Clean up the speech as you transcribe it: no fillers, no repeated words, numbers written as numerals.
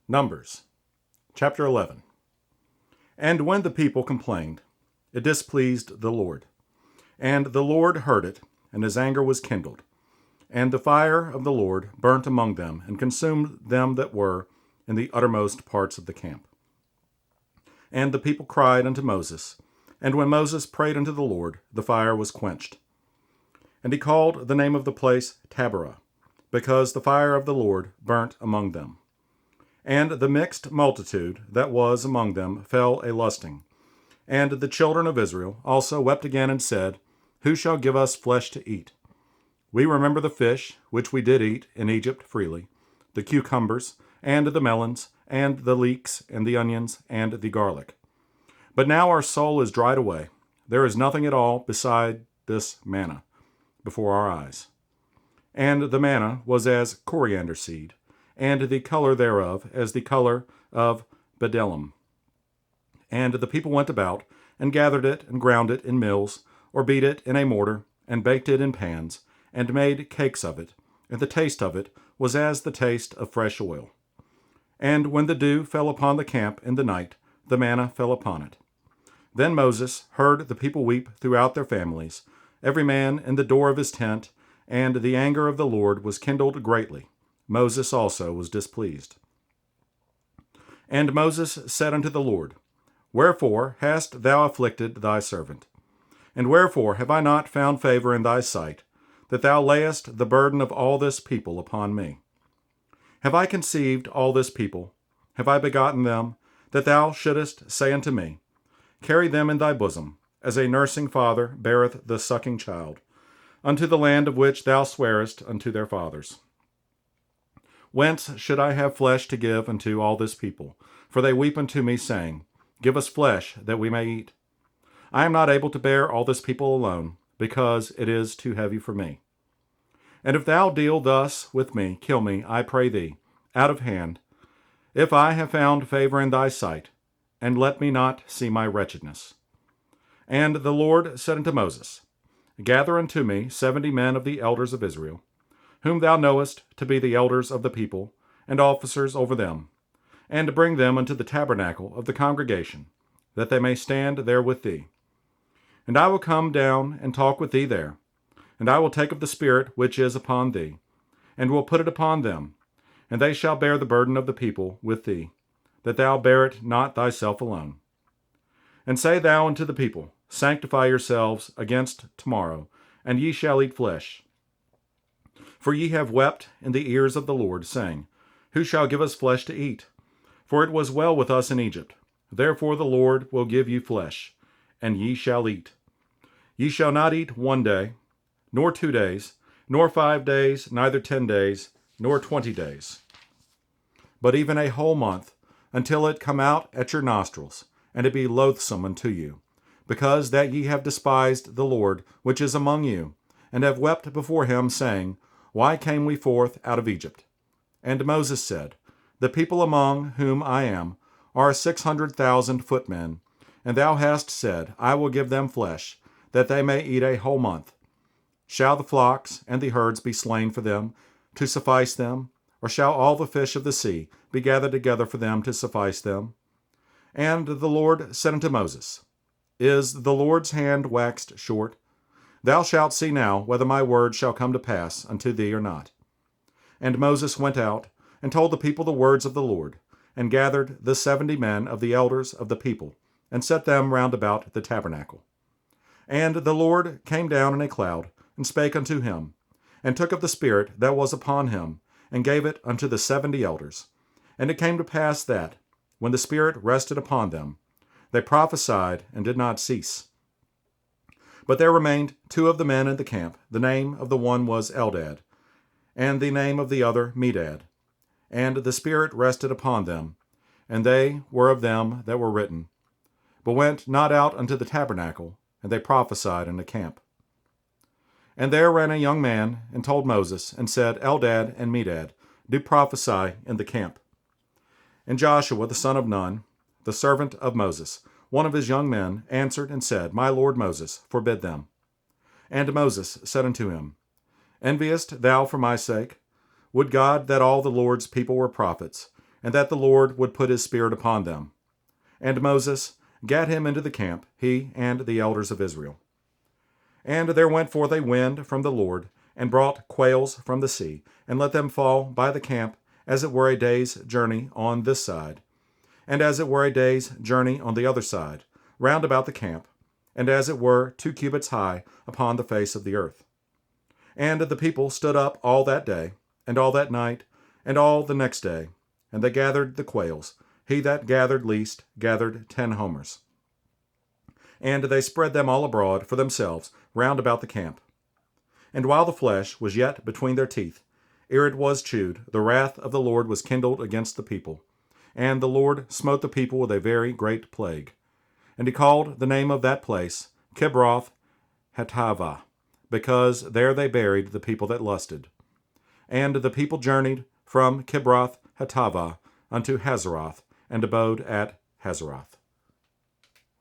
Numbers, chapter 11. And when the people complained, it displeased the Lord. And the Lord heard it, and his anger was kindled. And the fire of the Lord burnt among them, and consumed them that were in the uttermost parts of the camp. And the people cried unto Moses. And when Moses prayed unto the Lord, the fire was quenched. And he called the name of the place Taberah, because the fire of the Lord burnt among them. And the mixed multitude that was among them fell a lusting. And the children of Israel also wept again and said, Who shall give us flesh to eat? We remember the fish, which we did eat in Egypt freely, the cucumbers, and the melons, and the leeks, and the onions, and the garlic. But now our soul is dried away. There is nothing at all beside this manna before our eyes. And the manna was as coriander seed, and the color thereof as the color of bdellium. And the people went about, and gathered it, and ground it in mills, or beat it in a mortar, and baked it in pans, and made cakes of it, and the taste of it was as the taste of fresh oil. And when the dew fell upon the camp in the night, the manna fell upon it. Then Moses heard the people weep throughout their families, every man in the door of his tent, and the anger of the Lord was kindled greatly. Moses also was displeased. And Moses said unto the Lord, Wherefore hast thou afflicted thy servant? And wherefore have I not found favor in thy sight, that thou layest the burden of all this people upon me? Have I conceived all this people? Have I begotten them, that thou shouldest say unto me, Carry them in thy bosom, as a nursing father beareth the sucking child, unto the land of which thou swarest unto their fathers? Whence should I have flesh to give unto all this people? For they weep unto me, saying, Give us flesh, that we may eat. I am not able to bear all this people alone, because it is too heavy for me. And if thou deal thus with me, kill me, I pray thee, out of hand, if I have found favor in thy sight, and let me not see my wretchedness. And the Lord said unto Moses, Gather unto me 70 men of the elders of Israel, whom thou knowest to be the elders of the people, and officers over them, and bring them unto the tabernacle of the congregation, that they may stand there with thee. And I will come down and talk with thee there, and I will take of the Spirit which is upon thee, and will put it upon them, and they shall bear the burden of the people with thee, that thou bear it not thyself alone. And say thou unto the people, Sanctify yourselves against tomorrow, and ye shall eat flesh. For ye have wept in the ears of the Lord, saying, Who shall give us flesh to eat? For it was well with us in Egypt. Therefore the Lord will give you flesh, and ye shall eat. Ye shall not eat 1 day, nor 2 days, nor 5 days, neither 10 days, nor 20 days, but even a whole month, until it come out at your nostrils, and it be loathsome unto you, because that ye have despised the Lord which is among you, and have wept before him, saying, Why came we forth out of Egypt? And Moses said, The people among whom I am are 600,000 footmen, and thou hast said, I will give them flesh, that they may eat a whole month. Shall the flocks and the herds be slain for them, to suffice them? Or shall all the fish of the sea be gathered together for them to suffice them? And the Lord said unto Moses, Is the Lord's hand waxed short? Thou shalt see now whether my word shall come to pass unto thee or not. And Moses went out, and told the people the words of the Lord, and gathered the 70 men of the elders of the people, and set them round about the tabernacle. And the Lord came down in a cloud, and spake unto him, and took of the Spirit that was upon him, and gave it unto the 70 elders. And it came to pass that, when the Spirit rested upon them, they prophesied and did not cease. But there remained 2 of the men in the camp. The name of the one was Eldad, and the name of the other Medad. And the Spirit rested upon them, and they were of them that were written, but went not out unto the tabernacle, and they prophesied in the camp. And there ran a young man, and told Moses, and said, Eldad and Medad do prophesy in the camp. And Joshua the son of Nun, the servant of Moses, one of his young men, answered and said, My lord Moses, forbid them. And Moses said unto him, Enviest thou for my sake? Would God that all the Lord's people were prophets, and that the Lord would put his Spirit upon them. And Moses gat him into the camp, he and the elders of Israel. And there went forth a wind from the Lord, and brought quails from the sea, and let them fall by the camp, as it were a day's journey on this side, and as it were a day's journey on the other side, round about the camp, and as it were 2 cubits high upon the face of the earth. And the people stood up all that day, and all that night, and all the next day, and they gathered the quails. He that gathered least gathered 10 homers. And they spread them all abroad for themselves round about the camp. And while the flesh was yet between their teeth, ere it was chewed, the wrath of the Lord was kindled against the people. And the Lord smote the people with a very great plague. And he called the name of that place Kibroth Hattaavah, because there they buried the people that lusted. And the people journeyed from Kibroth Hattaavah unto Hazeroth, and abode at Hazeroth.